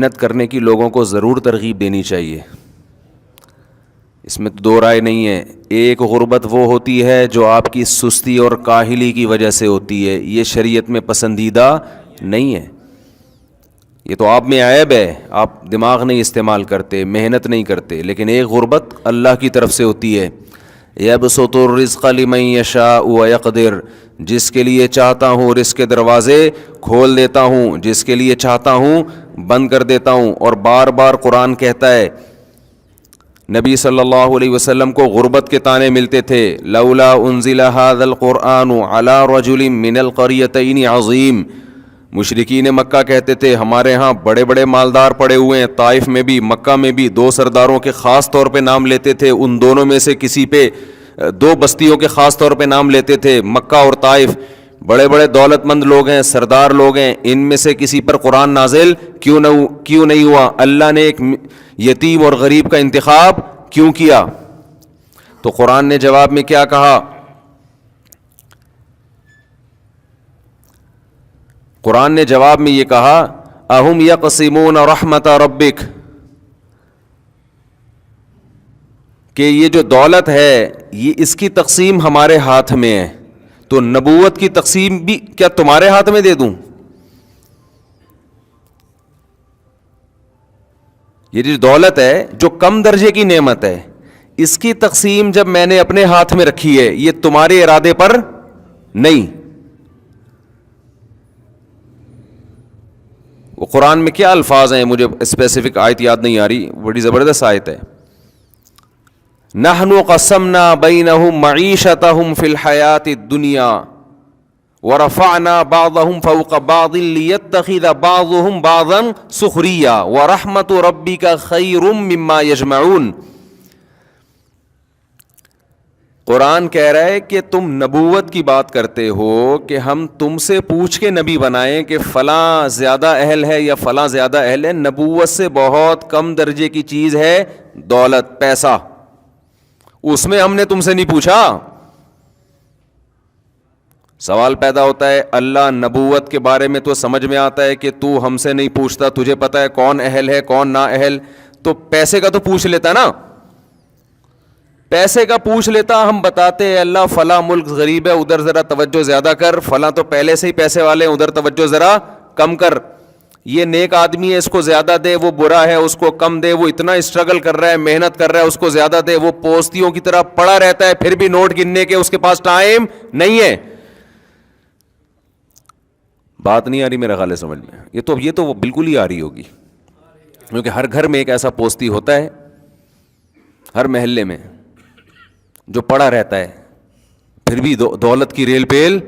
محنت کرنے کی لوگوں کو ضرور ترغیب دینی چاہیے، اس میں تو دو رائے نہیں ہے. ایک غربت وہ ہوتی ہے جو آپ کی سستی اور کاہلی کی وجہ سے ہوتی ہے، یہ شریعت میں پسندیدہ نہیں ہے. یہ تو آپ میں عیب ہے، آپ دماغ نہیں استعمال کرتے، محنت نہیں کرتے. لیکن ایک غربت اللہ کی طرف سے ہوتی ہے. یبسط الرزق لمن یشاء ویقدر، جس کے لیے چاہتا ہوں رزق کے دروازے کھول دیتا ہوں، جس کے لیے چاہتا ہوں بند کر دیتا ہوں. اور بار بار قرآن کہتا ہے، نبی صلی اللہ علیہ وسلم کو غربت کے طعنے ملتے تھے. لولا انزل هذا القرآن على رجل من القريتين عظیم. مشرکین مکہ کہتے تھے ہمارے ہاں بڑے بڑے مالدار پڑے ہوئے ہیں، طائف میں بھی مکہ میں بھی. دو سرداروں کے خاص طور پہ نام لیتے تھے، ان دونوں میں سے کسی پہ، دو بستیوں کے خاص طور پہ نام لیتے تھے، مکہ اور طائف. بڑے بڑے دولت مند لوگ ہیں، سردار لوگ ہیں، ان میں سے کسی پر قرآن نازل کیوں نہیں ہوا؟ اللہ نے ایک یتیم اور غریب کا انتخاب کیوں کیا؟ تو قرآن نے جواب میں کیا کہا؟ قرآن نے جواب میں یہ کہا، اہم یقسمون رحمت ربک، کہ یہ جو دولت ہے یہ اس کی تقسیم ہمارے ہاتھ میں ہے، تو نبوت کی تقسیم بھی کیا تمہارے ہاتھ میں دے دوں؟ یہ جو دولت ہے جو کم درجے کی نعمت ہے، اس کی تقسیم جب میں نے اپنے ہاتھ میں رکھی ہے، یہ تمہارے ارادے پر نہیں. وہ قرآن میں کیا الفاظ ہیں، مجھے اسپیسیفک آیت یاد نہیں آ رہی، بڑی زبردست آیت ہے. نحن قسمنا بینہم معیشتہم فی الحیات الدنیا ورفعنا بعضهم فوق بعض لیتخذ بعضهم بعضا سخریا ورحمت ربک خیر مما یجمعون. قرآن کہہ رہا ہے کہ تم نبوت کی بات کرتے ہو کہ ہم تم سے پوچھ کے نبی بنائیں کہ فلاں زیادہ اہل ہے یا فلاں زیادہ اہل ہے. نبوت سے بہت کم درجے کی چیز ہے دولت، پیسہ. اس میں ہم نے تم سے نہیں پوچھا. سوال پیدا ہوتا ہے، اللہ نبوت کے بارے میں تو سمجھ میں آتا ہے کہ تو ہم سے نہیں پوچھتا، تجھے پتا ہے کون اہل ہے کون نا اہل، تو پیسے کا تو پوچھ لیتا نا. پیسے کا پوچھ لیتا، ہم بتاتے ہیں اللہ فلاں ملک غریب ہے ادھر ذرا توجہ زیادہ کر، فلاں تو پہلے سے ہی پیسے والے ہیں ادھر توجہ ذرا کم کر. یہ نیک آدمی ہے اس کو زیادہ دے، وہ برا ہے اس کو کم دے، وہ اتنا اسٹرگل کر رہا ہے محنت کر رہا ہے اس کو زیادہ دے، وہ پوستیوں کی طرح پڑا رہتا ہے پھر بھی نوٹ گننے کے اس کے پاس ٹائم نہیں ہے. بات نہیں آ رہی میرا خیال ہے سمجھ میں؟ یہ تو وہ بالکل ہی آ رہی ہوگی، کیونکہ ہر گھر میں ایک ایسا پوستی ہوتا ہے، ہر محلے میں، جو پڑا رہتا ہے پھر بھی دولت کی ریل پیل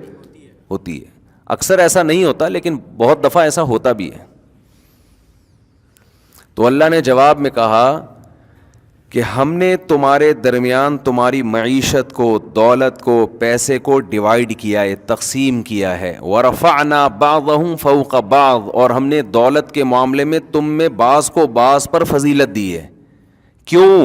ہوتی ہے. اکثر ایسا نہیں ہوتا لیکن بہت دفعہ ایسا ہوتا بھی ہے. تو اللہ نے جواب میں کہا کہ ہم نے تمہارے درمیان تمہاری معیشت کو، دولت کو، پیسے کو ڈیوائیڈ کیا ہے، تقسیم کیا ہے. ورفعنا بعضهم فوق بعض، اور ہم نے دولت کے معاملے میں تم میں بعض کو بعض پر فضیلت دی ہے. کیوں؟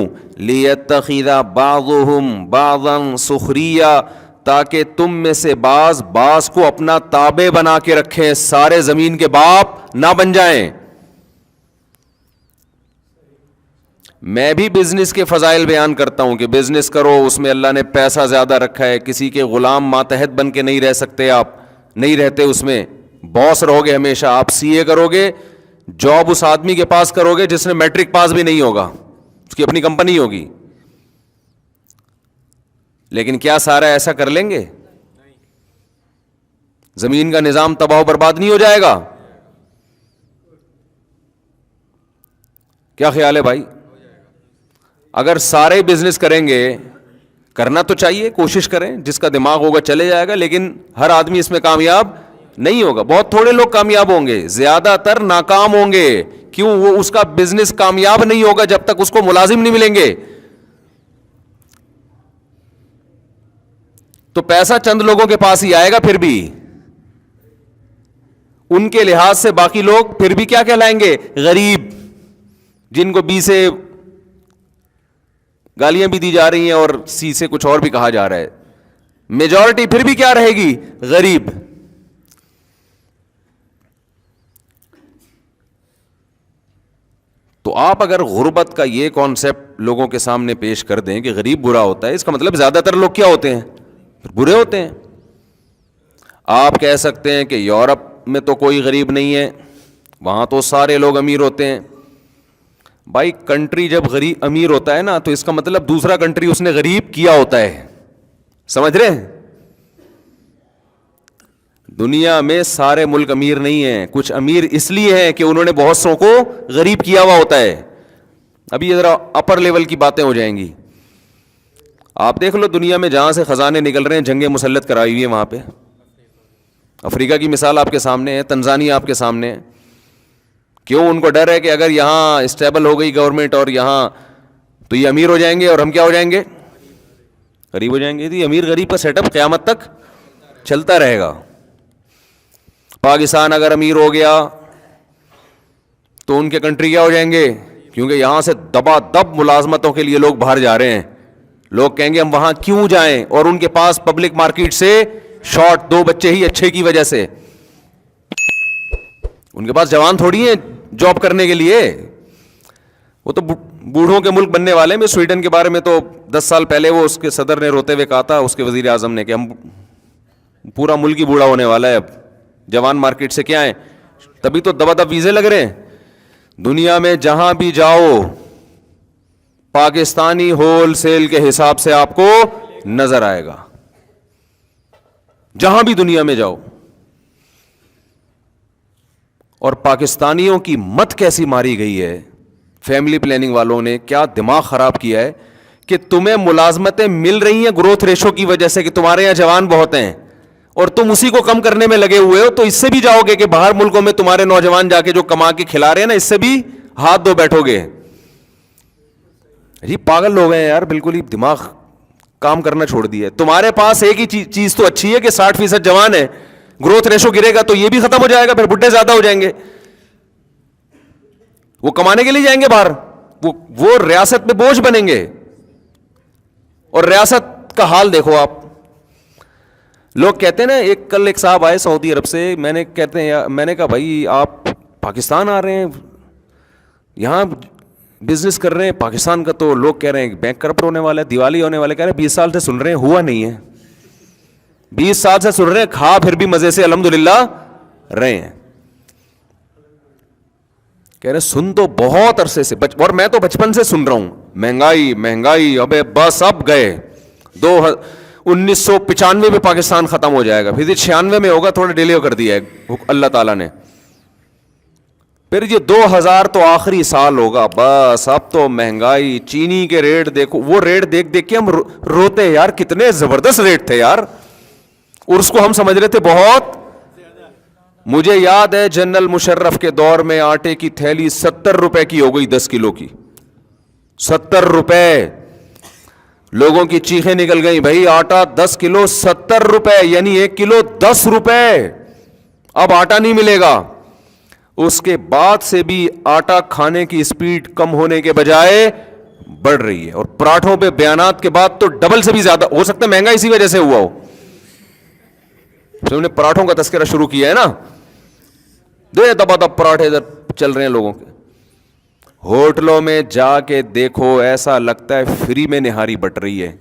لیتخذ بعضهم بعضا سخریا، تاکہ تم میں سے بعض کو اپنا تابع بنا کے رکھیں، سارے زمین کے باپ نہ بن جائیں. میں بھی بزنس کے فضائل بیان کرتا ہوں کہ بزنس کرو، اس میں اللہ نے پیسہ زیادہ رکھا ہے، کسی کے غلام ماتحت بن کے نہیں رہ سکتے، آپ نہیں رہتے اس میں، باس رہو گے ہمیشہ. آپ سی اے کرو گے، جاب اس آدمی کے پاس کرو گے جس نے میٹرک پاس بھی نہیں ہوگا، اس کی اپنی کمپنی ہوگی. لیکن کیا سارا ایسا کر لیں گے؟ زمین کا نظام تباہ و برباد نہیں ہو جائے گا؟ کیا خیال ہے بھائی؟ اگر سارے بزنس کریں گے، کرنا تو چاہیے، کوشش کریں، جس کا دماغ ہوگا چلے جائے گا، لیکن ہر آدمی اس میں کامیاب نہیں ہوگا. بہت تھوڑے لوگ کامیاب ہوں گے، زیادہ تر ناکام ہوں گے. کیوں؟ وہ اس کا بزنس کامیاب نہیں ہوگا جب تک اس کو ملازم نہیں ملیں گے. تو پیسہ چند لوگوں کے پاس ہی آئے گا، پھر بھی ان کے لحاظ سے باقی لوگ پھر بھی کیا کہلائیں گے؟ غریب، جن کو بی سے گالیاں بھی دی جا رہی ہیں اور سی سے کچھ اور بھی کہا جا رہا ہے. میجورٹی پھر بھی کیا رہے گی؟ غریب. تو آپ اگر غربت کا یہ کانسیپٹ لوگوں کے سامنے پیش کر دیں کہ غریب برا ہوتا ہے، اس کا مطلب زیادہ تر لوگ کیا ہوتے ہیں؟ برے ہوتے ہیں. آپ کہہ سکتے ہیں کہ یورپ میں تو کوئی غریب نہیں ہے، وہاں تو سارے لوگ امیر ہوتے ہیں. بھائی کنٹری جب غریب امیر ہوتا ہے نا، تو اس کا مطلب دوسرا کنٹری اس نے غریب کیا ہوتا ہے. سمجھ رہے ہیں؟ دنیا میں سارے ملک امیر نہیں ہیں، کچھ امیر اس لیے ہیں کہ انہوں نے بہت سو کو غریب کیا ہوا ہوتا ہے. ابھی ذرا اپر لیول کی باتیں ہو جائیں گی. آپ دیکھ لو دنیا میں جہاں سے خزانے نکل رہے ہیں، جنگیں مسلط کرائی ہوئی ہیں وہاں پہ. افریقہ کی مثال آپ کے سامنے ہے، تنزانیہ آپ کے سامنے ہے. کیوں؟ ان کو ڈر ہے کہ اگر یہاں اسٹیبل ہو گئی گورنمنٹ اور یہاں، تو یہ امیر ہو جائیں گے اور ہم کیا ہو جائیں گے؟ غریب ہو جائیں گے. یہ امیر غریب کا سیٹ اپ قیامت تک چلتا رہے گا. پاکستان اگر امیر ہو گیا تو ان کے کنٹری کیا ہو جائیں گے؟ کیونکہ یہاں سے دبا دب ملازمتوں کے لیے لوگ باہر جا رہے ہیں. لوگ کہیں گے ہم وہاں کیوں جائیں، اور ان کے پاس پبلک مارکیٹ سے شارٹ 2 بچے ہی اچھے کی وجہ سے. ان کے پاس جوان تھوڑی ہیں جاب کرنے کے لیے. وہ تو بوڑھوں کے ملک بننے والے ہیں. سویڈن کے بارے میں تو 10 سال پہلے وہ اس کے صدر نے روتے ہوئے کہا تھا، اس کے وزیر اعظم نے، کہ ہم پورا ملک ہی بوڑھا ہونے والا ہے، اب جوان مارکیٹ سے کیا ہے. تبھی تو دبا دب ویزے لگ رہے ہیں. دنیا میں جہاں بھی جاؤ پاکستانی ہول سیل کے حساب سے آپ کو نظر آئے گا. جہاں بھی دنیا میں جاؤ. اور پاکستانیوں کی مت کیسی ماری گئی ہے فیملی پلاننگ والوں نے، کیا دماغ خراب کیا ہے کہ تمہیں ملازمتیں مل رہی ہیں گروتھ ریشو کی وجہ سے کہ تمہارے یہاں جوان بہت ہیں، اور تم اسی کو کم کرنے میں لگے ہوئے ہو. تو اس سے بھی جاؤ گے کہ باہر ملکوں میں تمہارے نوجوان جا کے جو کما کے کھلا رہے ہیں نا، اس سے بھی ہاتھ دھو بیٹھو گے. جی پاگل لوگ ہیں یار، بالکل ہی دماغ کام کرنا چھوڑ دیا ہے. تمہارے پاس ایک ہی چیز تو اچھی ہے کہ 60% جوان ہے. گروتھ ریشو گرے گا تو یہ بھی ختم ہو جائے گا، پھر بڈھے زیادہ ہو جائیں گے. وہ کمانے کے لیے جائیں گے باہر، وہ ریاست میں بوجھ بنیں گے. اور ریاست کا حال دیکھو آپ. لوگ کہتے ہیں نا، کل ایک صاحب آئے سعودی عرب سے، میں نے کہا بھائی آپ پاکستان آ رہے ہیں، یہاں بزنس کر رہے ہیں پاکستان کا، تو لوگ کہہ رہے ہیں بینک کرپٹ ہونے والا ہے، دیوالی ہونے والا ہے. کہہ رہے ہیں 20 سال سے سن رہے ہیں، ہوا نہیں ہے. 20 سال سے سن رہے ہیں، کھا پھر بھی مزے سے الحمدللہ رہے ہیں. کہہ رہے سن تو بہت عرصے سے، اور میں تو بچپن سے سن رہا ہوں مہنگائی. ابے بس اب گئے 1995 میں پاکستان ختم ہو جائے گا، پھر 96 میں ہوگا، تھوڑا ڈیلے کر دیا ہے اللہ تعالیٰ نے. پھر یہ 2000 تو آخری سال ہوگا. بس اب تو مہنگائی، چینی کے ریٹ دیکھو، وہ ریٹ دیکھ دیکھ کے ہم روتے یار، کتنے زبردست ریٹ تھے یار، اور اس کو ہم سمجھ رہے تھے بہت. مجھے یاد ہے جنرل مشرف کے دور میں آٹے کی تھیلی 70 روپے کی ہو گئی، 10 کلو کی 70 روپے. لوگوں کی چیخیں نکل گئی، بھائی آٹا 10 کلو 70 روپے، یعنی 1 کلو 10 روپے. اب آٹا نہیں ملے گا. اس کے بعد سے بھی آٹا کھانے کی اسپیڈ کم ہونے کے بجائے بڑھ رہی ہے. اور پراٹھوں پہ بیانات کے بعد تو ڈبل سے بھی زیادہ ہو سکتا ہے مہنگا اسی وجہ سے ہوا ہو. انہوں نے پراٹھوں کا تذکرہ شروع کیا ہے نا، دبا دب پراٹھے ادھر چل رہے ہیں لوگوں کے. ہوٹلوں میں جا کے دیکھو، ایسا لگتا ہے فری میں نہاری بٹ رہی ہے.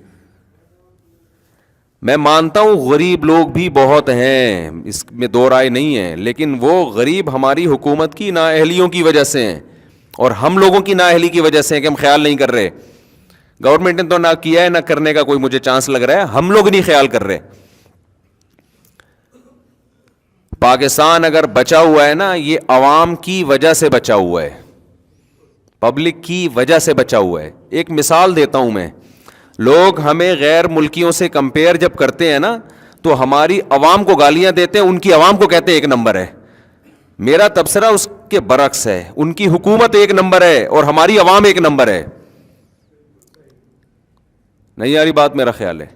میں مانتا ہوں غریب لوگ بھی بہت ہیں، اس میں دو رائے نہیں ہے، لیکن وہ غریب ہماری حکومت کی نااہلیوں کی وجہ سے ہیں، اور ہم لوگوں کی نااہلی کی وجہ سے ہیں کہ ہم خیال نہیں کر رہے. گورنمنٹ نے تو نہ کیا ہے، نہ کرنے کا کوئی مجھے چانس لگ رہا ہے، ہم لوگ نہیں خیال کر رہے. پاکستان اگر بچا ہوا ہے نا، یہ عوام کی وجہ سے بچا ہوا ہے، پبلک کی وجہ سے بچا ہوا ہے. ایک مثال دیتا ہوں میں. لوگ ہمیں غیر ملکیوں سے کمپیئر جب کرتے ہیں نا، تو ہماری عوام کو گالیاں دیتے ہیں، ان کی عوام کو کہتے ہیں 1 نمبر ہے. میرا تبصرہ اس کے برعکس ہے، ان کی حکومت 1 نمبر ہے اور ہماری عوام 1 نمبر ہے. نہیں آ رہی بات؟ میرا خیال ہے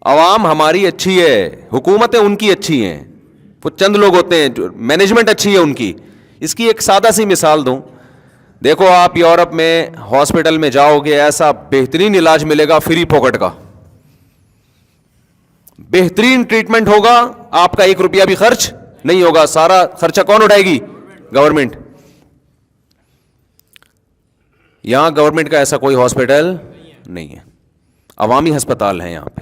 عوام ہماری اچھی ہے، حکومتیں ان کی اچھی ہیں. وہ چند لوگ ہوتے ہیں جو مینجمنٹ اچھی ہے ان کی. اس کی ایک سادہ سی مثال دوں. دیکھو آپ یورپ میں ہاسپٹل میں جاؤ گے، ایسا بہترین علاج ملے گا فری پاکٹ کا، بہترین ٹریٹمنٹ ہوگا، آپ کا 1 روپیہ بھی خرچ نہیں ہوگا. سارا خرچہ کون اٹھائے گی؟ گورنمنٹ. یہاں گورنمنٹ کا ایسا کوئی ہاسپٹل نہیں ہے, عوامی ہسپتال ہیں یہاں پہ.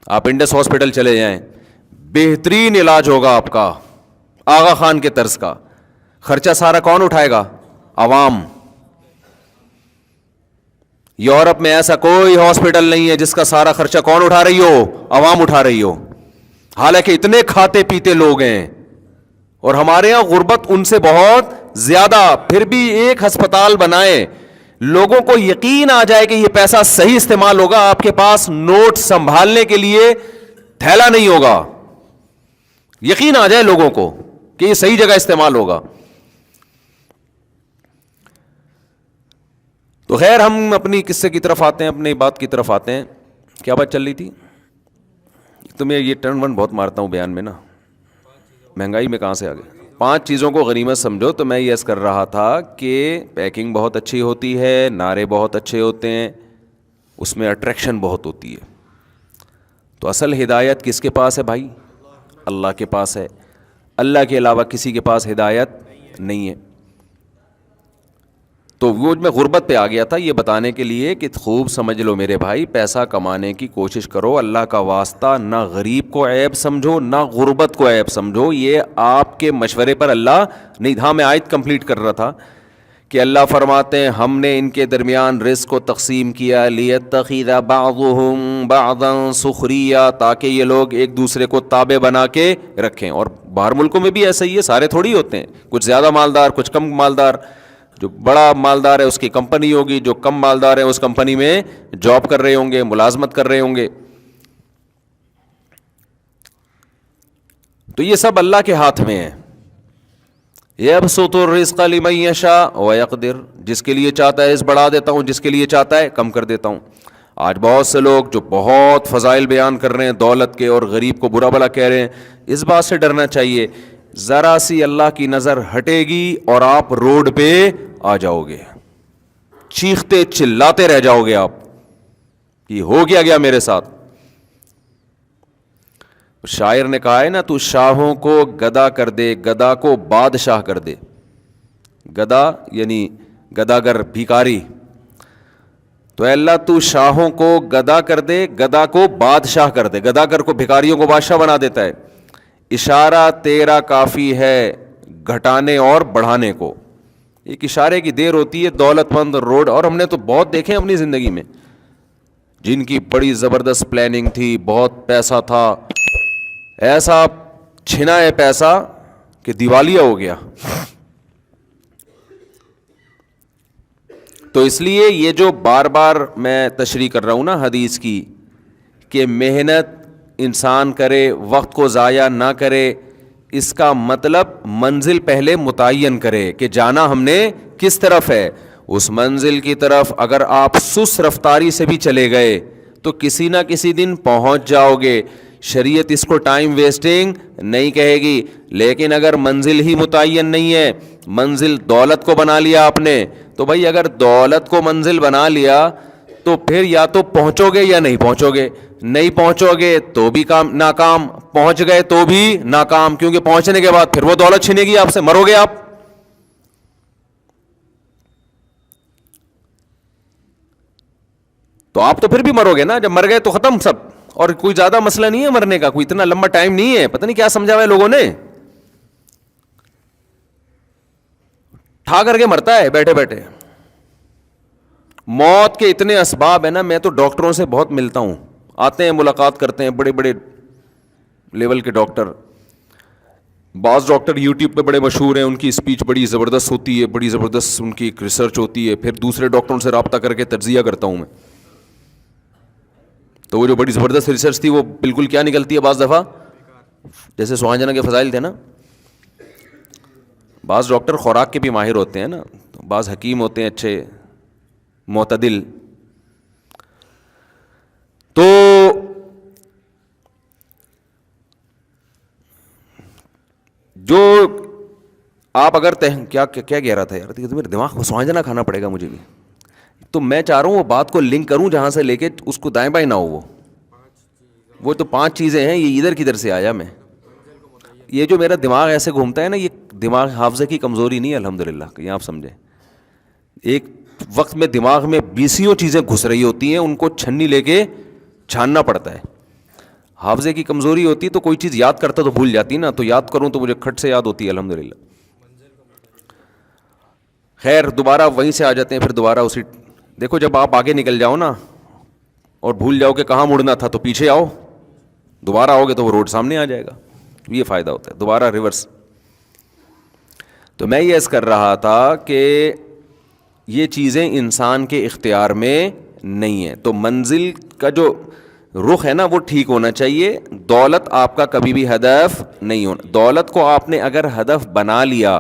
آپ انڈس ہاسپٹل چلے جائیں, بہترین علاج ہوگا آپ کا, آغا خان کے طرز کا. خرچہ سارا کون اٹھائے گا؟ عوام. یورپ میں ایسا کوئی ہاسپٹل نہیں ہے جس کا سارا خرچہ کون اٹھا رہی ہو؟ عوام اٹھا رہی ہو. حالانکہ اتنے کھاتے پیتے لوگ ہیں, اور ہمارے یہاں غربت ان سے بہت زیادہ, پھر بھی ایک ہسپتال بنائے, لوگوں کو یقین آ جائے کہ یہ پیسہ صحیح استعمال ہوگا. آپ کے پاس نوٹ سنبھالنے کے لیے تھیلا نہیں ہوگا, یقین آ جائے لوگوں کو کہ یہ صحیح جگہ استعمال ہوگا. تو خیر, ہم اپنی قصے کی طرف آتے ہیں, اپنی بات کی طرف آتے ہیں. کیا بات چل رہی تھی؟ تو میں یہ ٹرن ون بہت مارتا ہوں بیان میں نا, مہنگائی میں کہاں سے آ گئے. 5 چیزوں کو غنیمت سمجھو. تو میں یہ عرض کر رہا تھا کہ پیکنگ بہت اچھی ہوتی ہے, نعرے بہت اچھے ہوتے ہیں, اس میں اٹریکشن بہت ہوتی ہے. تو اصل ہدایت کس کے پاس ہے بھائی؟ اللہ کے پاس ہے. اللہ کے علاوہ کسی کے پاس ہدایت نہیں ہے. تو وہ میں غربت پہ آ گیا تھا یہ بتانے کے لیے کہ خوب سمجھ لو میرے بھائی, پیسہ کمانے کی کوشش کرو, اللہ کا واسطہ نہ غریب کو عیب سمجھو نہ غربت کو عیب سمجھو. یہ آپ کے مشورے پر اللہ نہیں. ہاں, میں آیت کمپلیٹ کر رہا تھا کہ اللہ فرماتے ہیں ہم نے ان کے درمیان رزق کو تقسیم کیا, لیتخذ بعضهم بعضا سخریا, تاکہ یہ لوگ ایک دوسرے کو تابع بنا کے رکھیں. اور باہر ملکوں میں بھی ایسا ہی ہے, سارے تھوڑی ہوتے ہیں, کچھ زیادہ مالدار کچھ کم مالدار. جو بڑا مالدار ہے اس کی کمپنی ہوگی, جو کم مالدار ہے اس کمپنی میں جاب کر رہے ہوں گے, ملازمت کر رہے ہوں گے. تو یہ سب اللہ کے ہاتھ میں ہے. یبسط الرزق لمن یشاء ویقدر, جس کے لیے چاہتا ہے اس بڑھا دیتا ہوں, جس کے لیے چاہتا ہے کم کر دیتا ہوں. آج بہت سے لوگ جو بہت فضائل بیان کر رہے ہیں دولت کے, اور غریب کو برا بھلا کہہ رہے ہیں, اس بات سے ڈرنا چاہیے. ذرا سی اللہ کی نظر ہٹے گی اور آپ روڈ پہ آ جاؤ گے, چیختے چلاتے رہ جاؤ گے آپ, یہ ہو گیا میرے ساتھ. شاعر نے کہا ہے نا, تو شاہوں کو گدا کر دے, گدا کو بادشاہ کر دے. گدا یعنی گداگر, بھیکاری. تو اے اللہ تو شاہوں کو گدا کر دے, گدا کو بادشاہ کر دے. گداگر کو, بھیکاریوں کو بادشاہ بنا دیتا ہے. اشارہ تیرا کافی ہے گھٹانے اور بڑھانے کو. ایک اشارے کی دیر ہوتی ہے. دولت مند روڈ, اور ہم نے تو بہت دیکھے اپنی زندگی میں جن کی بڑی زبردست پلاننگ تھی, بہت پیسہ تھا, ایسا چھنا ہے پیسہ کہ دیوالیہ ہو گیا. تو اس لیے یہ جو بار بار میں تشریح کر رہا ہوں نا حدیث کی, کہ محنت انسان کرے, وقت کو ضائع نہ کرے, اس کا مطلب منزل پہلے متعین کرے کہ جانا ہم نے کس طرف ہے. اس منزل کی طرف اگر آپ سست رفتاری سے بھی چلے گئے تو کسی نہ کسی دن پہنچ جاؤ گے. شریعت اس کو ٹائم ویسٹنگ نہیں کہے گی. لیکن اگر منزل ہی متعین نہیں ہے, منزل دولت کو بنا لیا آپ نے, تو بھائی اگر دولت کو منزل بنا لیا تو پھر یا تو پہنچو گے یا نہیں پہنچو گے. نہیں پہنچو گے تو بھی ناکام, پہنچ گئے تو بھی ناکام, کیونکہ پہنچنے کے بعد پھر وہ دولت چھینے گی آپ سے, مرو گے آپ. تو آپ تو پھر بھی مرو گے نا, جب مر گئے تو ختم سب. اور کوئی زیادہ مسئلہ نہیں ہے مرنے کا, کوئی اتنا لمبا ٹائم نہیں ہے. پتہ نہیں کیا سمجھا ہوا ہے لوگوں نے, ٹھا کر کے مرتا ہے بیٹھے بیٹھے. موت کے اتنے اسباب ہیں نا, میں تو ڈاکٹروں سے بہت ملتا ہوں, آتے ہیں ملاقات کرتے ہیں, بڑے بڑے لیول کے ڈاکٹر. بعض ڈاکٹر یوٹیوب پہ بڑے مشہور ہیں, ان کی اسپیچ بڑی زبردست ہوتی ہے, بڑی زبردست ان کی ایک ریسرچ ہوتی ہے. پھر دوسرے ڈاکٹروں سے رابطہ کر کے تجزیہ کرتا ہوں میں, تو وہ جو بڑی زبردست ریسرچ تھی وہ بالکل کیا نکلتی ہے بعض دفعہ, جیسے سہانجنا کے فضائل تھے نا. بعض ڈاکٹر خوراک کے بھی ماہر ہوتے ہیں نا, بعض حکیم ہوتے ہیں اچھے معتدل. تو جو آپ اگر کیا کہہ رہا تھا یار, تو میرے دماغ کو سوانجنا کھانا پڑے گا مجھے بھی. تو میں چاہ رہا ہوں وہ بات کو لنک کروں جہاں سے لے کے اس کو دائیں بائیں نہ ہو. وہ تو 5 چیزیں ہیں, یہ ادھر کدھر سے آیا میں. یہ جو میرا دماغ ایسے گھومتا ہے نا, یہ دماغ حافظے کی کمزوری نہیں ہے الحمدللہ, کہ آپ سمجھیں. ایک وقت میں دماغ میں بیسیوں چیزیں گھس رہی ہوتی ہیں, ان کو چھنی لے کے چھاننا پڑتا ہے. حافظے کی کمزوری ہوتی ہے تو کوئی چیز یاد کرتا تو بھول جاتی نا, تو یاد کروں تو مجھے کھٹ سے یاد ہوتی ہے الحمدللہ. خیر دوبارہ وہیں سے آ جاتے ہیں, پھر دوبارہ اسی. دیکھو جب آپ آگے نکل جاؤ نا اور بھول جاؤ کہ کہاں مڑنا تھا, تو پیچھے آؤ, دوبارہ آؤ گے تو وہ روڈ سامنے آ جائے گا. یہ فائدہ ہوتا ہے دوبارہ ریورس. تو میں یہ عرض کر رہا تھا کہ یہ چیزیں انسان کے اختیار میں نہیں ہیں. تو منزل کا جو رخ ہے نا وہ ٹھیک ہونا چاہیے. دولت آپ کا کبھی بھی ہدف نہیں ہونا. دولت کو آپ نے اگر ہدف بنا لیا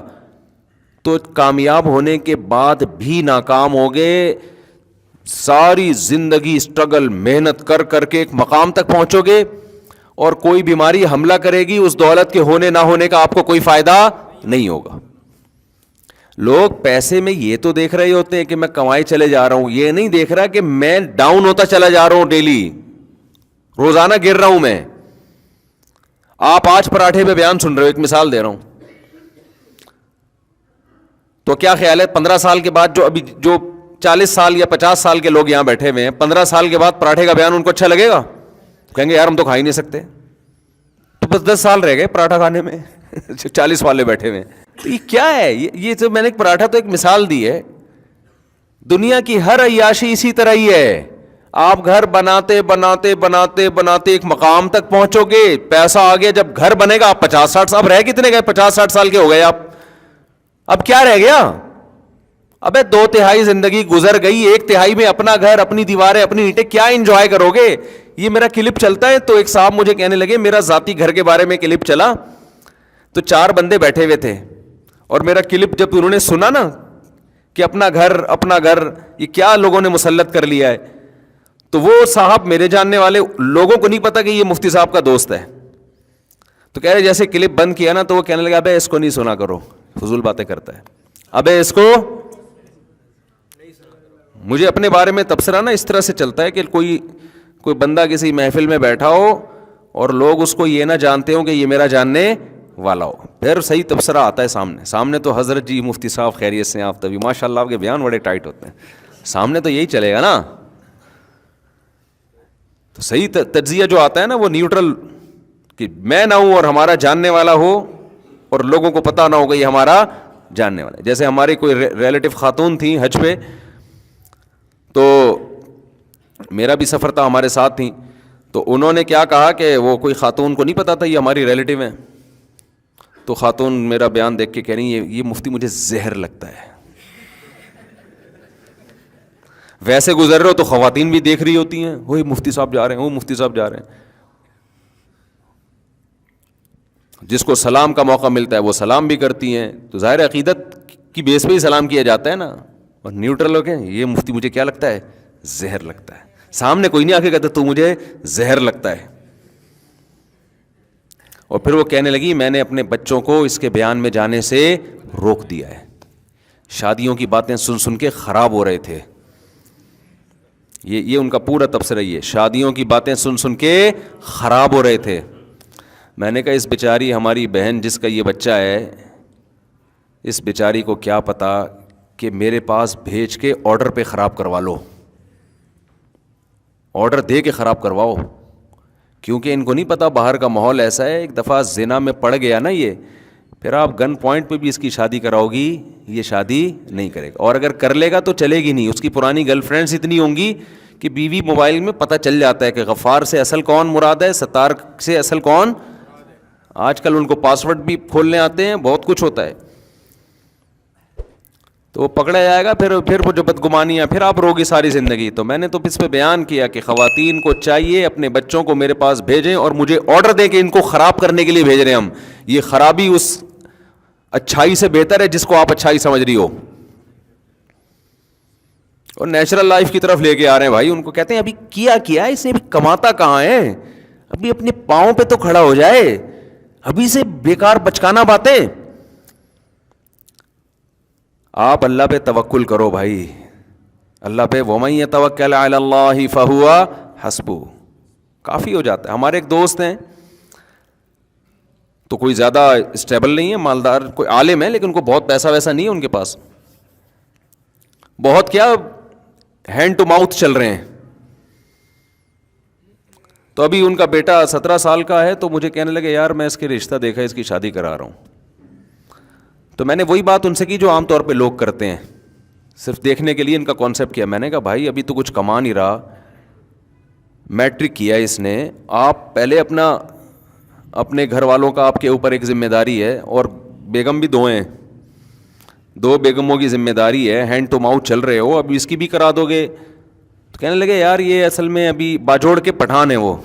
تو کامیاب ہونے کے بعد بھی ناکام ہوگے. ساری زندگی اسٹرگل محنت کر کر کے ایک مقام تک پہنچو گے, اور کوئی بیماری حملہ کرے گی, اس دولت کے ہونے نہ ہونے کا آپ کو کوئی فائدہ نہیں ہوگا. لوگ پیسے میں یہ تو دیکھ رہے ہوتے ہیں کہ میں کمائی چلے جا رہا ہوں, یہ نہیں دیکھ رہا کہ میں ڈاؤن ہوتا چلا جا رہا ہوں, ڈیلی روزانہ گر رہا ہوں میں. آپ آج پراٹھے پہ بیان سن رہے ہو, ایک مثال دے رہا ہوں, تو کیا خیال ہے 15 سال کے بعد جو 40 سال یا 50 سال کے لوگ یہاں بیٹھے ہوئے ہیں, 15 سال کے بعد پراٹھے کا بیان ان کو اچھا لگے گا؟ کہیں گے یار ہم تو کھا ہی نہیں سکتے. تو بس 10 سال رہ گئے پراٹھا کھانے میں, 40 والے بیٹھے ہوئے ہیں. تو یہ کیا ہے؟ یہ تو میں نے ایک پراٹھا تو ایک مثال دی ہے. دنیا کی ہر عیاشی اسی طرح ہی ہے. آپ گھر بناتے بناتے بناتے بناتے ایک مقام تک پہنچو گے, پیسہ آ گیا, جب گھر بنے گا آپ 50-60 اب رہ کتنے گئے, 50-60 سال کے ہو گئے آپ, اب کیا رہ گیا؟ ابے 2/3 زندگی گزر گئی, 1/3 میں اپنا گھر, اپنی دیواریں, اپنی اینٹیں, کیا انجوائے کرو گے؟ یہ میرا کلپ چلتا ہے تو ایک صاحب مجھے کہنے لگے, میرا ذاتی گھر کے بارے میں کلپ چلا, تو 4 بندے بیٹھے ہوئے تھے, اور میرا کلپ جب انہوں نے سنا نا کہ اپنا گھر یہ کیا لوگوں نے مسلط کر لیا ہے, تو وہ صاحب میرے جاننے والے لوگوں کو نہیں پتا کہ یہ مفتی صاحب کا دوست ہے. تو کہہ رہے جیسے کلپ بند کیا نا تو وہ کہنے لگا ابے اس کو نہیں سنا کرو, فضول باتیں کرتا ہے, ابے اس کو. مجھے اپنے بارے میں تبصرہ نا اس طرح سے چلتا ہے کہ کوئی بندہ کسی محفل میں بیٹھا ہو اور لوگ اس کو یہ نہ جانتے ہوں کہ یہ میرا جاننے والا ہو, پھر صحیح تبصرہ آتا ہے سامنے تو حضرت جی مفتی صاحب خیریت سے آپ تبھی ماشاء اللہ آپ کے بیان بڑے ٹائٹ ہوتے ہیں, سامنے تو یہی چلے گا نا. تو صحیح تجزیہ جو آتا ہے نا وہ نیوٹرل, کہ میں نہ ہوں اور ہمارا جاننے والا ہو اور لوگوں کو پتہ نہ ہو کہ یہ ہمارا جاننے والا ہے. جیسے ہماری کوئی ریلیٹو خاتون تھیں حج پہ, تو میرا بھی سفر تھا, ہمارے ساتھ تھیں, تو انہوں نے کیا کہا کہ وہ کوئی خاتون کو نہیں پتا تھا یہ ہماری ریلیٹو ہیں, تو خاتون میرا بیان دیکھ کے کہہ رہی ہیں یہ مفتی مجھے زہر لگتا ہے. ویسے گزر رہے ہو تو خواتین بھی دیکھ رہی ہوتی ہیں, وہی مفتی صاحب جا رہے ہیں, وہ مفتی صاحب جا رہے ہیں. جس کو سلام کا موقع ملتا ہے وہ سلام بھی کرتی ہیں, تو ظاہر عقیدت کی بیس پہ ہی سلام کیا جاتا ہے نا. اور نیوٹرل ہو کے یہ مفتی مجھے کیا لگتا ہے, زہر لگتا ہے. سامنے کوئی نہیں آ کے کہتا تو مجھے زہر لگتا ہے. اور پھر وہ کہنے لگی میں نے اپنے بچوں کو اس کے بیان میں جانے سے روک دیا ہے, شادیوں کی باتیں سن سن کے خراب ہو رہے تھے. یہ ان کا پورا تبصرہ یہ, شادیوں کی باتیں سن سن کے خراب ہو رہے تھے. میں نے کہا اس بیچاری ہماری بہن جس کا یہ بچہ ہے, اس بیچاری کو کیا پتا کہ میرے پاس بھیج کے آرڈر پہ خراب کروا لو, آرڈر دے کے خراب کرواؤ, کیونکہ ان کو نہیں پتا باہر کا ماحول ایسا ہے. ایک دفعہ زنا میں پڑ گیا نا یہ, پھر آپ گن پوائنٹ پہ بھی اس کی شادی کراؤ گی یہ شادی نہیں کرے گا, اور اگر کر لے گا تو چلے گی نہیں. اس کی پرانی گرل فرینڈس اتنی ہوں گی کہ بیوی موبائل میں پتہ چل جاتا ہے کہ غفار سے اصل کون مراد ہے, ستار سے اصل کون. آج کل ان کو پاسورڈ بھی کھولنے آتے ہیں, بہت کچھ ہوتا ہے. تو وہ پکڑا جائے گا, پھر وہ جو بدگمانیاں پھر آپ روگی ساری زندگی. تو میں نے تو اس پہ بیان کیا کہ خواتین کو چاہیے اپنے بچوں کو میرے پاس بھیجیں اور مجھے آرڈر دیں کہ ان کو خراب کرنے کے لیے بھیج رہے ہیں ہم. یہ خرابی اس اچھائی سے بہتر ہے جس کو آپ اچھائی سمجھ رہی ہو, اور نیچرل لائف کی طرف لے کے آ رہے ہیں بھائی. ان کو کہتے ہیں ابھی کیا اس نے, ابھی کماتا کہاں ہے, ابھی اپنے پاؤں پہ تو کھڑا ہو جائے, ابھی سے بیکار بچکانا باتیں. آپ اللہ پہ توکل کرو بھائی, اللہ پہ. وَمَن يَتَوَكَّلْ عَلَى اللَّهِ فَهُوَ حَسْبُهُ, کافی ہو جاتا ہے. ہمارے ایک دوست ہیں تو کوئی زیادہ اسٹیبل نہیں ہے, مالدار, کوئی عالم ہے لیکن ان کو بہت پیسہ ویسا نہیں ہے ان کے پاس. بہت کیا ہینڈ ٹو ماؤتھ چل رہے ہیں. تو ابھی ان کا بیٹا 17 سال کا ہے, تو مجھے کہنے لگے یار میں اس کے رشتہ دیکھا, اس کی شادی کرا رہا ہوں. تو میں نے وہی بات ان سے کی جو عام طور پہ لوگ کرتے ہیں, صرف دیکھنے کے لیے ان کا کانسیپٹ کیا. میں نے کہا بھائی ابھی تو کچھ کما نہیں رہا, میٹرک کیا اس نے, آپ پہلے اپنے گھر والوں کا آپ کے اوپر ایک ذمہ داری ہے, اور بیگم بھی 2 ہیں, 2 بیگموں کی ذمہ داری ہے, ہینڈ ٹو ماؤتھ چل رہے ہو, اب اس کی بھی کرا دو گے. تو کہنے لگے یار یہ اصل میں ابھی باجوڑ کے پٹھان ہیں وہ,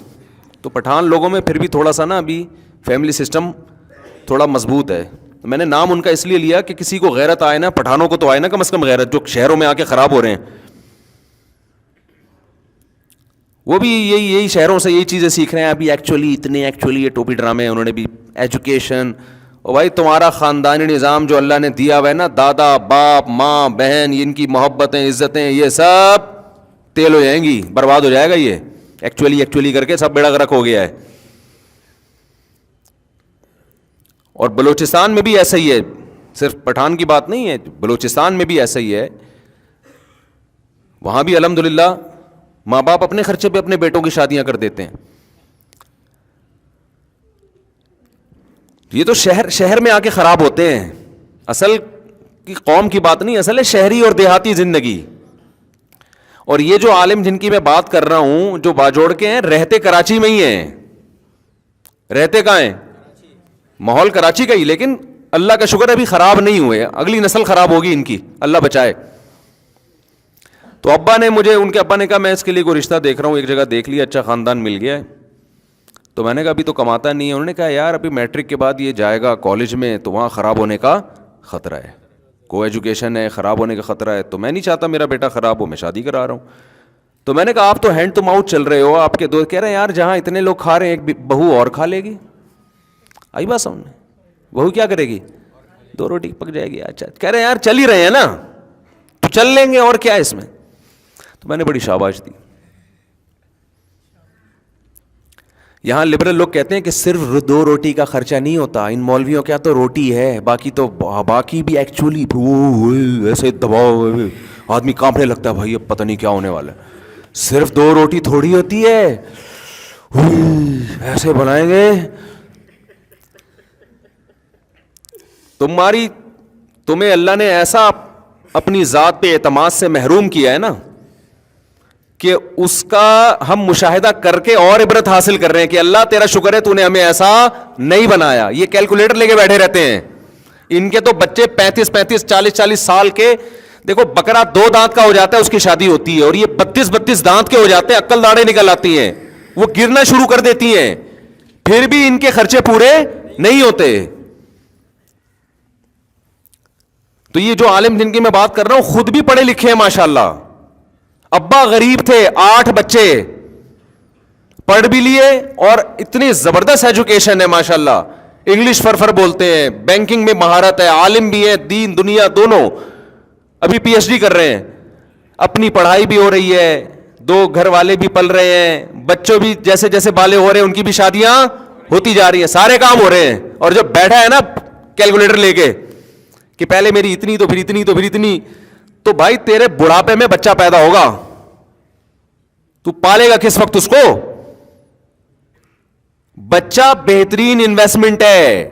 تو پٹھان لوگوں میں پھر بھی تھوڑا سا نا ابھی فیملی سسٹم تھوڑا مضبوط ہے. تو میں نے نام ان کا اس لیے لیا کہ کسی کو غیرت آئے نا, پٹھانوں کو تو آئے نا کم از کم غیرت, جو شہروں میں آ کے خراب ہو رہے ہیں. وہ بھی یہی شہروں سے یہی چیزیں سیکھ رہے ہیں ابھی. ایکچولی یہ ٹوپی ڈرامے ہیں, انہوں نے بھی ایجوکیشن. اور بھائی تمہارا خاندانی نظام جو اللہ نے دیا ہوا ہے نا, دادا باپ ماں بہن, ان کی محبتیں عزتیں یہ سب تیل ہو جائیں گی, برباد ہو جائے گا. یہ ایکچولی کر کے سب بیڑا غرق ہو گیا ہے. اور بلوچستان میں بھی ایسا ہی ہے, صرف پٹھان کی بات نہیں ہے, بلوچستان میں بھی ایسا ہی ہے. وہاں بھی الحمدللہ ماں باپ اپنے خرچے پہ اپنے بیٹوں کی شادیاں کر دیتے ہیں. یہ تو شہر میں آ کے خراب ہوتے ہیں. اصل کی قوم کی بات نہیں, اصل ہے شہری اور دیہاتی زندگی. اور یہ جو عالم جن کی میں بات کر رہا ہوں جو باجوڑ کے ہیں, رہتے کراچی میں ہی ہیں. رہتے کہاں ہیں؟ ماحول کراچی کا ہی, لیکن اللہ کا شکر ہے ابھی خراب نہیں ہوئے. اگلی نسل خراب ہوگی ان کی, اللہ بچائے. تو ان کے ابا نے کہا میں اس کے لیے کوئی رشتہ دیکھ رہا ہوں, ایک جگہ دیکھ لیا, اچھا خاندان مل گیا ہے. تو میں نے کہا ابھی تو کماتا نہیں ہے. انہوں نے کہا یار ابھی میٹرک کے بعد یہ جائے گا کالج میں, تو وہاں خراب ہونے کا خطرہ ہے, کو ایجوکیشن ہے, خراب ہونے کا خطرہ ہے. تو میں نہیں چاہتا میرا بیٹا خراب ہو, میں شادی کرا رہا ہوں. تو میں نے کہا آپ تو ہینڈ ٹو ماؤتھ چل رہے ہو, آپ کے دوست کہہ رہے ہیں یار جہاں اتنے لوگ کھا رہے ہیں ایک بہو اور کھا لے گی. آئی بات سامنے, بہو کیا کرے گی, 2 روٹی پک جائے گی. اچھا کہہ رہے ہیں یار چل ہی رہے ہیں نا, تو چل لیں گے اور کیا ہے اس میں. تو میں نے بڑی شاباش دی. یہاں لبرل لوگ کہتے ہیں کہ صرف 2 روٹی کا خرچہ نہیں ہوتا, ان مولویوں کیا تو روٹی ہے, باقی بھی ایکچولی ایسے دباؤ, آدمی کانپنے لگتا ہے بھائی اب پتہ نہیں کیا ہونے والا ہے. صرف 2 روٹی تھوڑی ہوتی ہے, ایسے بنائیں گے. تمہیں اللہ نے ایسا اپنی ذات پہ اعتماد سے محروم کیا ہے نا کہ اس کا ہم مشاہدہ کر کے اور عبرت حاصل کر رہے ہیں کہ اللہ تیرا شکر ہے تو نے ہمیں ایسا نہیں بنایا. یہ کیلکولیٹر لے کے بیٹھے رہتے ہیں, ان کے تو بچے 35 40 سال کے. دیکھو بکرا 2 دانت کا ہو جاتا ہے اس کی شادی ہوتی ہے, اور یہ 32 دانت کے ہو جاتے ہیں, عقل داڑیں نکل آتی ہیں, وہ گرنا شروع کر دیتی ہیں, پھر بھی ان کے خرچے پورے نہیں ہوتے. تو یہ جو عالم جن کی میں بات کر رہا ہوں خود بھی پڑھے لکھے ہیں ماشاءاللہ. ابا غریب تھے, 8 بچے, پڑھ بھی لیے, اور اتنی زبردست ایجوکیشن ہے ماشاءاللہ. انگلش فرفر بولتے ہیں, بینکنگ میں مہارت ہے, عالم بھی ہے, دین دنیا دونوں. ابھی پی ایچ ڈی کر رہے ہیں, اپنی پڑھائی بھی ہو رہی ہے, 2 گھر والے بھی پل رہے ہیں, بچوں بھی جیسے جیسے بالے ہو رہے ہیں ان کی بھی شادیاں ہوتی جا رہی ہیں, سارے کام ہو رہے ہیں. اور جب بیٹھا ہے نا کیلکولیٹر لے کے کہ پہلے میری اتنی تو پھر اتنی تو پھر اتنی, تو بھائی تیرے بڑھاپے میں بچہ پیدا ہوگا, تو پالے گا کس وقت اس کو. بچہ بہترین انویسٹمنٹ ہے,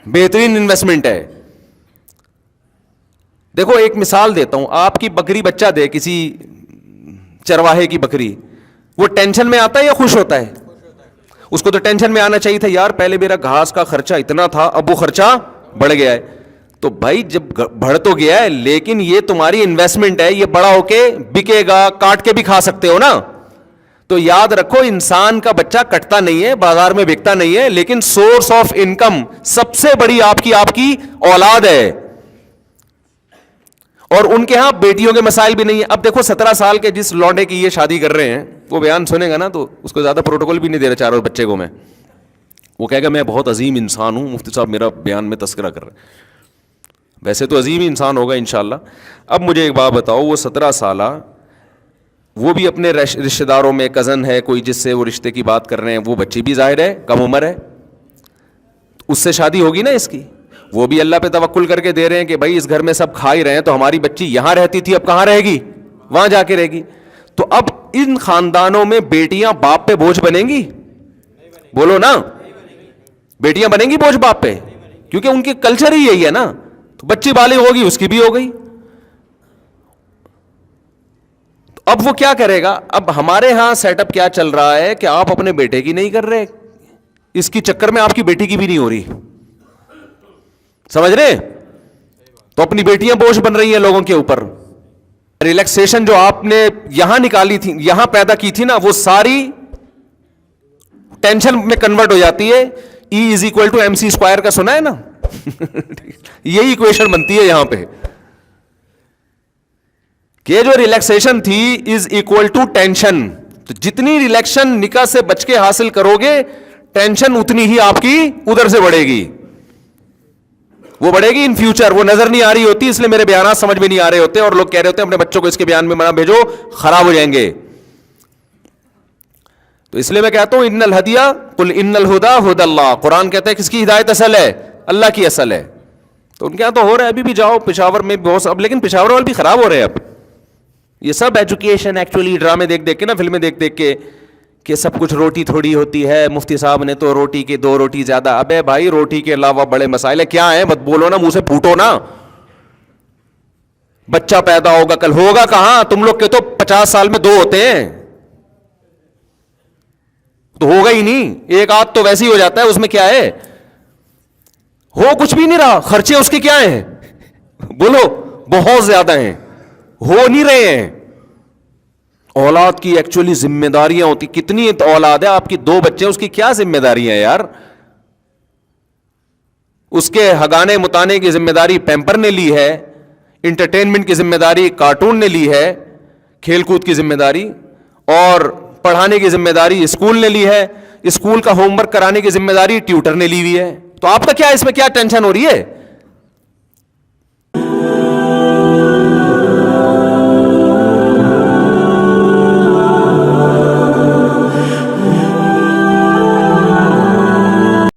بہترین انویسٹمنٹ ہے. دیکھو ایک مثال دیتا ہوں, آپ کی بکری بچہ دے, کسی چرواہے کی بکری, وہ ٹینشن میں آتا ہے یا خوش ہوتا ہے؟ اس کو تو ٹینشن میں آنا چاہیے تھا, یار پہلے میرا گھاس کا خرچہ اتنا تھا اب وہ خرچہ بڑھ گیا ہے. تو بھائی جب بڑھ تو گیا ہے لیکن یہ تمہاری انویسٹمنٹ ہے, یہ بڑا ہو کے بکے گا, کاٹ کے بھی کھا سکتے ہو نا. تو یاد رکھو انسان کا بچہ کٹتا نہیں ہے, بازار میں بکتا نہیں ہے, لیکن سورس آف انکم سب سے بڑی آپ کی اولاد ہے. اور ان کے ہاں بیٹیوں کے مسائل بھی نہیں ہے. اب دیکھو 17 سال کے جس لونڈے کی یہ شادی کر رہے ہیں, وہ بیان سنے گا نا تو اس کو زیادہ پروٹوکول بھی نہیں دے رہا چاروں بچے کو. وہ کہے گا میں بہت عظیم انسان ہوں, مفتی صاحب میرا بیان میں تذکرہ کر رہے ہیں. ویسے تو عظیم انسان ہوگا انشاءاللہ. اب مجھے ایک بات بتاؤ, وہ 17 سالہ وہ بھی اپنے رشتہ داروں میں کزن ہے کوئی جس سے وہ رشتے کی بات کر رہے ہیں, وہ بچی بھی ظاہر ہے کم عمر ہے, اس سے شادی ہوگی نا اس کی. وہ بھی اللہ پہ توکل کر کے دے رہے ہیں کہ بھائی اس گھر میں سب کھا ہی رہے ہیں تو ہماری بچی یہاں رہتی تھی اب کہاں رہے گی, وہاں جا کے رہے گی. تو اب ان خاندانوں میں بیٹیاں باپ پہ بوجھ بنیں گی؟ بولو نا, بیٹیاں بنیں گی بوجھ باپ پہ, کیونکہ ان کی کلچر ہی یہی ہے نا. تو بچی بالغ ہوگی, اس کی بھی ہو گئی. اب وہ کیا کرے گا؟ اب ہمارے ہاں سیٹ اپ کیا چل رہا ہے کہ آپ اپنے بیٹے کی نہیں کر رہے, اس کی چکر میں آپ کی بیٹی کی بھی نہیں ہو رہی, سمجھ رہے؟ تو اپنی بیٹیاں بوجھ بن رہی ہیں لوگوں کے اوپر. ریلیکسیشن جو آپ نے یہاں نکالی تھی, یہاں پیدا کی تھی نا, وہ ساری ٹینشن میں کنورٹ ہو جاتی ہے. E=mc² کا سنا ہے نا یہی ایکویشن بنتی ہے یہاں پہ کہ جو ریلیکسیشن تھی ٹینشن. تو جتنی ریلیکشن نکاح سے بچ کے حاصل کرو گے, ٹینشن اتنی ہی آپ کی ادھر سے بڑھے گی. وہ بڑھے گی ان فیوچر, وہ نظر نہیں آ رہی ہوتی, اس لیے میرے بیانات سمجھ میں نہیں آ رہے ہوتے, اور لوگ کہہ رہے ہوتے ہیں اپنے بچوں کو اس کے بیان میں منع بھیجو, خراب ہو جائیں گے. تو اس لیے میں کہتا ہوں ان الہدیہ قل ان الہدا ہدی اللہ. قرآن کہتا ہے کس کی ہدایت اصل ہے؟ اللہ کی اصل ہے. تو ان کے یہاں تو ہو رہا ہے, ابھی بھی جاؤ پشاور میں بہت اب, لیکن پشاور والے بھی خراب ہو رہے ہیں اب. یہ سب ایجوکیشن ایکچولی ڈرامے دیکھ دیکھ کے نا, فلمیں دیکھ دیکھ کے, کہ سب کچھ روٹی تھوڑی ہوتی ہے, مفتی صاحب نے تو روٹی کے 2 روٹی زیادہ. ابے بھائی روٹی کے علاوہ بڑے مسائل کیا ہیں؟ بت بولو نا, منہ سے پھوٹو نا. بچہ پیدا ہوگا کل, ہوگا کہاں؟ تم لوگ کے تو 50 سال میں 2 ہوتے ہیں, تو ہوگا ہی نہیں. ایک آدھ تو ویسے ہی ہو جاتا ہے, اس میں کیا ہے؟ ہو کچھ بھی نہیں رہا. خرچے اس کے کیا ہیں؟ بولو بہت زیادہ ہیں, ہو نہیں رہے ہیں. اولاد کی ایکچولی ذمہ داریاں ہوتی, کتنی اولاد ہے آپ کی, 2 بچے, اس کی کیا ذمہ داریاں ہیں یار؟ اس کے ہگانے متانے کی ذمہ داری پیمپر نے لی ہے, انٹرٹینمنٹ کی ذمہ داری کارٹون نے لی ہے, کھیل کود کی ذمہ داری, اور پڑھانے کی ذمہ داری اسکول نے لی ہے, اسکول کا ہوم ورک کرانے کی ذمہ داری ٹیوٹر نے لی ہوئی ہے. تو آپ کا کیا اس میں کیا ٹینشن ہو رہی ہے؟